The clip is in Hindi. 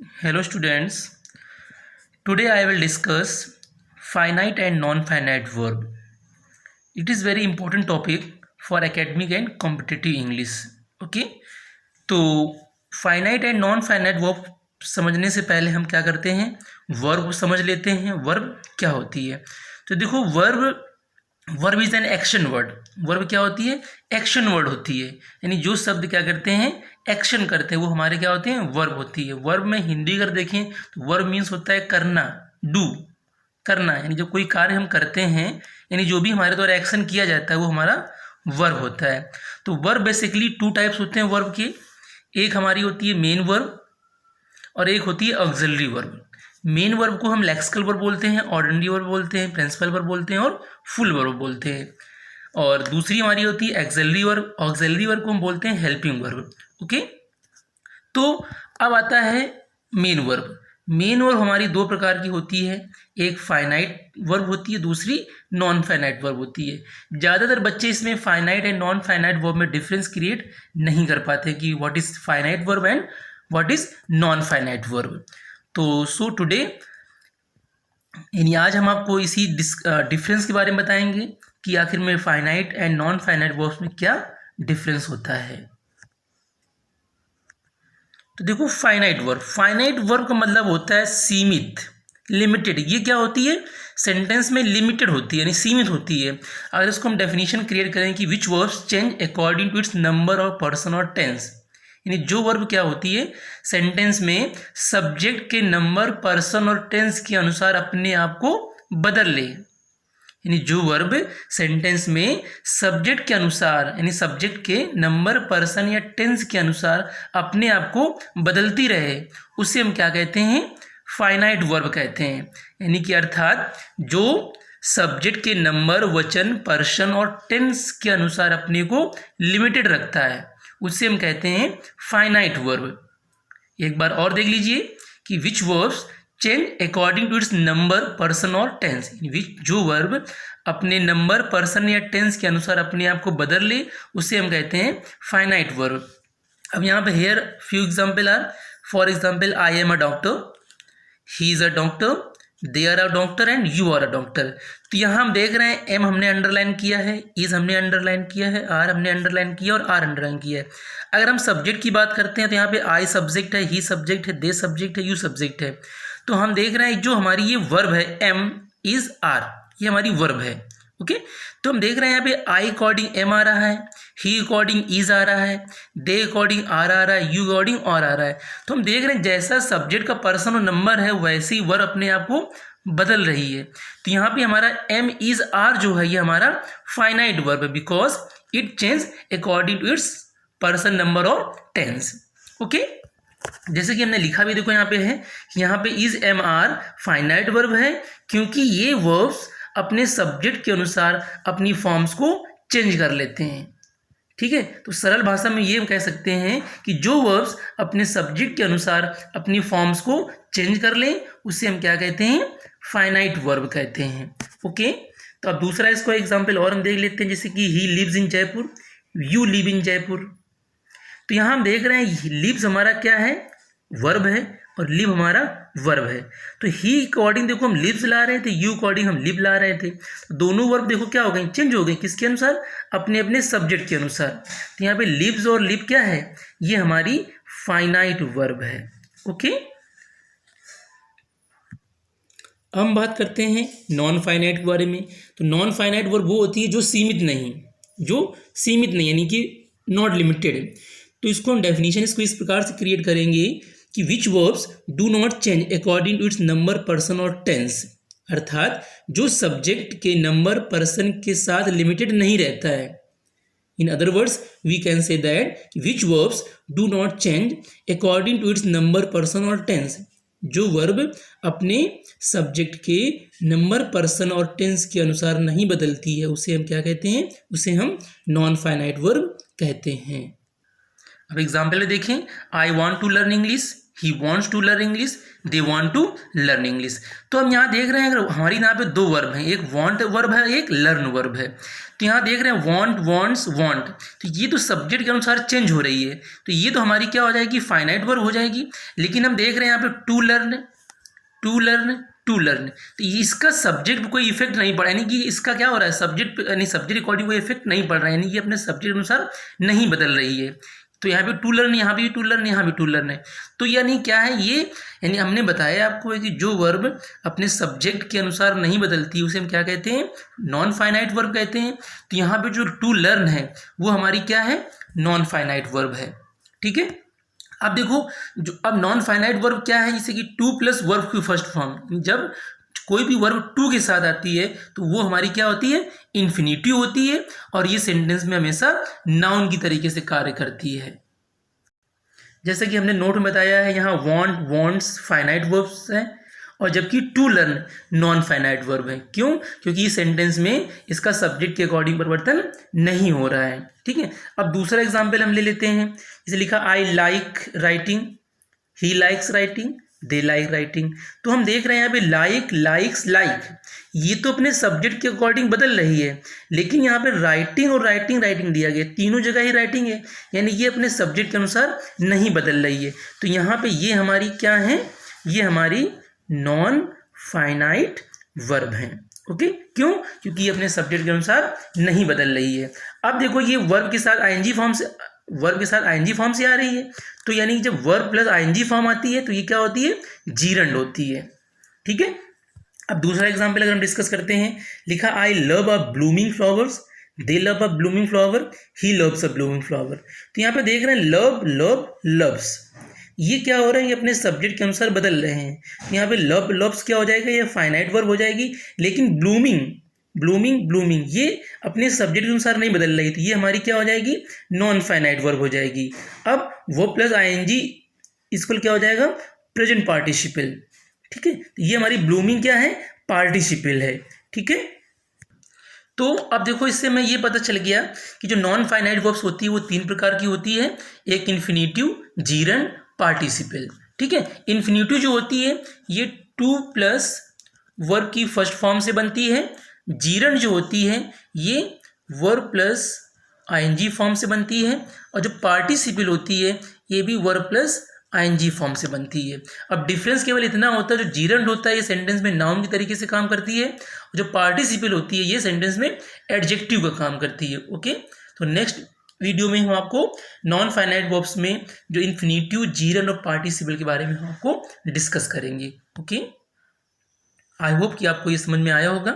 Hello students, today I will discuss finite and non-finite verb. It is very important topic for academic and competitive English. Okay, तो finite and non-finite verb समझने से पहले हम क्या करते हैं, वर्ब समझ लेते हैं। वर्ब क्या होती है? तो देखो, verb is an action word. Verb क्या होती है? एक्शन वर्ड होती है, यानी जो शब्द क्या करते हैं, एक्शन करते हैं, वो हमारे क्या होते हैं, वर्ब होती है। वर्ब में हिंदी अगर देखें तो वर्ब मीन्स होता है करना, डू, करना, यानी जब कोई कार्य हम करते हैं, यानी जो भी हमारे द्वारा एक्शन किया जाता है वो हमारा वर्ब होता है। तो वर्ब बेसिकली टू टाइप्स होते हैं वर्ब के। एक हमारी होती है मेन वर्ब और एक होती है ऑक्सिलरी वर्ब। मेन वर्ब को हम लेक्सिकल वर्ब बोलते हैं, ऑर्डिनरी वर्ब बोलते हैं, प्रिंसिपल वर्ब बोलते हैं और फुल वर्ब बोलते हैं। और दूसरी हमारी होती है एक्सिलरी वर्ब। ऑक्सिलरी वर्ब को हम बोलते हैं हेल्पिंग वर्ब। ओके, तो अब आता है मेन वर्ब। मेन वर्ब हमारी दो प्रकार की होती है, एक फाइनाइट वर्ब होती है, दूसरी नॉन फाइनाइट वर्ब होती है। ज़्यादातर बच्चे इसमें finite and non finite verb में डिफरेंस क्रिएट नहीं कर पाते कि what is finite verb and what is non finite verb. तो सो टुडे, यानी आज हम आपको इसी डिफरेंस के बारे में बताएंगे कि आखिर में finite and non finite verbs में क्या डिफरेंस होता है। तो देखो, फाइनाइट वर्ब का मतलब होता है सीमित, लिमिटेड। ये क्या होती है? सेंटेंस में लिमिटेड होती है, यानी सीमित होती है। अगर इसको हम डेफिनेशन क्रिएट करें कि which verbs change according to its number और पर्सन और टेंस, यानी जो वर्ब क्या होती है, सेंटेंस में सब्जेक्ट के नंबर, पर्सन और टेंस के अनुसार अपने आप को बदल ले। यानी जो वर्ब सेंटेंस में सब्जेक्ट के अनुसार, यानी सब्जेक्ट के नंबर, पर्सन या टेंस के अनुसार अपने आप को बदलती रहे, उसे हम क्या कहते हैं? फाइनाइट वर्ब कहते हैं। यानी कि अर्थात जो सब्जेक्ट के नंबर, वचन, पर्सन और टेंस के अनुसार अपने को लिमिटेड रखता है, उसे हम कहते हैं फाइनाइट वर्ब। एक बार और देख लीजिए कि which verbs change according to its number, person और टेंस, जो वर्ब अपने नंबर, पर्सन या टेंस के अनुसार अपने आप को बदल ले, उसे हम कहते हैं फाइनाइट वर्ब। अब यहाँ पे here few example are, for example I am a doctor, he is a doctor, they are a doctor and you are a doctor. तो यहाँ हम देख रहे हैं एम हमने अंडरलाइन किया है, इज हमने अंडरलाइन किया है, आर हमने अंडरलाइन किया और आर अंडरलाइन किया है। अगर हम सब्जेक्ट की बात करते हैं तो यहाँ पे आई सब्जेक्ट है, ही सब्जेक्ट है, दे सब्जेक्ट है, यू सब्जेक्ट है। तो हम देख रहे हैं जो हमारी ये वर्ब है एम इज आर, ये हमारी वर्ब है। ओके, तो हम देख रहे हैं यहाँ पे आई अकॉर्डिंग एम आ रहा है, ही अकॉर्डिंग इज आ रहा है, दे अकॉर्डिंग आर आ रहा है, यू अकॉर्डिंग और आ रहा है। तो हम देख रहे हैं जैसा सब्जेक्ट का पर्सन और नंबर है वैसे ही वर्ब अपने आप को बदल रही है। तो यहाँ पे हमारा एम इज आर जो है ये हमारा फाइनाइट वर्ब है, because it change according to its person, number और टेंस। ओके, जैसे कि हमने लिखा भी देखो यहाँ पे है, यहाँ पे is am are finite verb है, क्योंकि ये वर्ब्स अपने सब्जेक्ट के अनुसार अपनी फॉर्म्स को चेंज कर लेते हैं। ठीक है, तो सरल भाषा में ये हम कह सकते हैं कि जो वर्ब्स अपने सब्जेक्ट के अनुसार अपनी फॉर्म्स को चेंज कर लें, उसे हम क्या कहते हैं? फाइनाइट वर्ब कहते हैं। ओके, तो अब दूसरा इसको एग्जाम्पल और हम देख लेते हैं, जैसे कि he lives in Jaipur, you live in Jaipur. तो यहाँ हम देख रहे हैं लिव्स हमारा क्या है? वर्ब है, और लिव हमारा वर्ब है। तो ही अकॉर्डिंग देखो हम लिव्स ला रहे थे, यू अकॉर्डिंग हम लिव ला रहे थे। तो दोनों वर्ब देखो क्या हो गए? चेंज हो गए। किसके अनुसार? अपने अपने सब्जेक्ट के अनुसार। तो यहाँ पे लिव्स और लिव क्या है? ये हमारी फाइनाइट वर्ब है। ओके, हम बात करते हैं नॉन फाइनाइट के बारे में। तो नॉन फाइनाइट वर्ब वो होती है जो सीमित नहीं, यानी कि नॉट लिमिटेड। तो इसको हम डेफिनेशन इसको इस प्रकार से क्रिएट करेंगे कि which verbs do not change according to its number, person और टेंस, अर्थात जो सब्जेक्ट के नंबर, पर्सन के साथ लिमिटेड नहीं रहता है। In other words we can say that which verbs do not change according to its number, person और टेंस, जो वर्ब अपने सब्जेक्ट के नंबर, पर्सन और टेंस के अनुसार नहीं बदलती है, उसे हम क्या कहते हैं? उसे हम नॉन फाइनाइट वर्ब कहते हैं। अब एग्जाम्पल में देखें, I want to learn English, he wants to learn English, they want to learn English. तो हम यहाँ देख रहे हैं अगर हमारी यहाँ पे दो वर्ब हैं, एक वॉन्ट वर्ब है, एक लर्न वर्ब है। तो यहाँ देख रहे हैं वॉन्ट, वॉन्ट्स, वॉन्ट, तो ये तो सब्जेक्ट के अनुसार चेंज हो रही है, तो ये तो हमारी क्या हो जाएगी, फाइनाइट वर्ब हो जाएगी। लेकिन हम देख रहे हैं यहाँ पे to learn, to learn, to learn, तो इसका सब्जेक्ट पर कोई इफेक्ट नहीं पड़ा, यानी कि इसका क्या हो रहा है, सब्जेक्ट यानी सब्जेक्ट अकॉर्डिंग कोई इफेक्ट नहीं पड़ रहा है, यानी कि अपने सब्जेक्ट के अनुसार नहीं बदल रही है। तो यहाँ पे टू लर्न, यहाँ भी टू लर्न, यहाँ भी टू लर्न है। तो यानी क्या है ये, यानी हमने बताया आपको कि जो वर्ब अपने सब्जेक्ट के अनुसार नहीं बदलती उसे हम क्या कहते हैं, नॉन फाइनाइट वर्ब कहते हैं। तो यहाँ पे जो टू लर्न है वो हमारी क्या है, नॉन फाइनाइट वर्ब है। ठीक है, अब देखो जो अब नॉन फाइनाइट वर्ब क्या है, जैसे कि टू प्लस वर्ब की फर्स्ट फॉर्म, जब कोई भी वर्ब टू के साथ आती है तो वो हमारी क्या होती है, इन्फिनिटिव होती है, और ये सेंटेंस में हमेशा नाउन की तरीके से कार्य करती है। जैसे कि हमने नोट में बताया है, यहाँ वॉन्ट, वॉन्ट्स फाइनाइट वर्ब्स हैं, और जबकि to learn non finite verb है। क्यों? क्योंकि इस सेंटेंस में इसका सब्जेक्ट के अकॉर्डिंग परिवर्तन नहीं हो रहा है। ठीक है, अब दूसरा एग्जाम्पल हम ले लेते हैं। जैसे लिखा I like writing, he likes writing, they like writing. तो हम देख रहे हैं यहाँ पे लाइक, लाइक्स, लाइक, ये तो अपने सब्जेक्ट के अकॉर्डिंग बदल रही है, लेकिन यहाँ पे राइटिंग और राइटिंग, राइटिंग दिया गया, तीनों जगह ही राइटिंग है, यानी ये अपने सब्जेक्ट के अनुसार नहीं बदल रही है। तो यहाँ पे ये हमारी क्या है, ये हमारी नॉन फाइनाइट वर्ब है। ओके, क्यों? क्योंकि ये अपने सब्जेक्ट के अनुसार नहीं बदल रही है। अब देखो ये वर्ब के साथ आईएनजी फॉर्म से, वर्ब के साथ आईएनजी फॉर्म से आ रही है, तो यानी जब वर्ब प्लस आईएनजी फॉर्म आती है तो ये क्या होती है, जीरंड होती है। ठीक है, अब दूसरा एग्जांपल अगर हम डिस्कस करते हैं, लिखा I love a blooming flowers, they love a blooming flower, he loves a blooming flower. तो यहाँ पे देख रहे हैं लव, लव, लव्स, ये क्या हो रहा है, ये अपने सब्जेक्ट के अनुसार बदल रहे हैं। यहाँ पे लव, लव्स क्या हो जाएगा, ये फाइनाइट वर्ब हो जाएगी, लेकिन ब्लूमिंग, ब्लूमिंग, ब्लूमिंग ये अपने सब्जेक्ट के अनुसार नहीं बदल रही, तो ये हमारी क्या हो जाएगी, नॉन फाइनाइट वर्ब हो जाएगी। अब वो प्लस आईएनजी इसको क्या हो जाएगा, प्रेजेंट पार्टिसिपल। ठीक है, तो ये हमारी ब्लूमिंग क्या है, पार्टिसिपल है। ठीक है, तो अब देखो इससे हमें ये पता चल गया कि जो नॉन फाइनाइट वर्ब्स होती है वो तीन प्रकार की होती है, एक इन्फिनिटिव, जीरंड, पार्टिसिपल। ठीक है, इन्फिनिटिव जो होती है ये टू प्लस वर्ब की फर्स्ट फॉर्म से बनती है, जीरंड जो होती है ये वर्ब प्लस आईएनजी फॉर्म से बनती है, और जो पार्टिसिपल होती है ये भी वर्ब प्लस आईएनजी फॉर्म से बनती है। अब डिफरेंस केवल इतना होता है, जो जीरंड होता है ये सेंटेंस में नाउन की तरीके से काम करती है, और जो पार्टिसिपल होती है ये सेंटेंस में एडजेक्टिव का काम करती है। ओके, तो नेक्स्ट वीडियो में हम आपको नॉन फाइनाइट वर्ब्स में जो इन्फिनिटिव, जीरंड और पार्टिसिपल के बारे में हम आपको डिस्कस करेंगे। ओके, आई होप कि आपको ये समझ में आया होगा।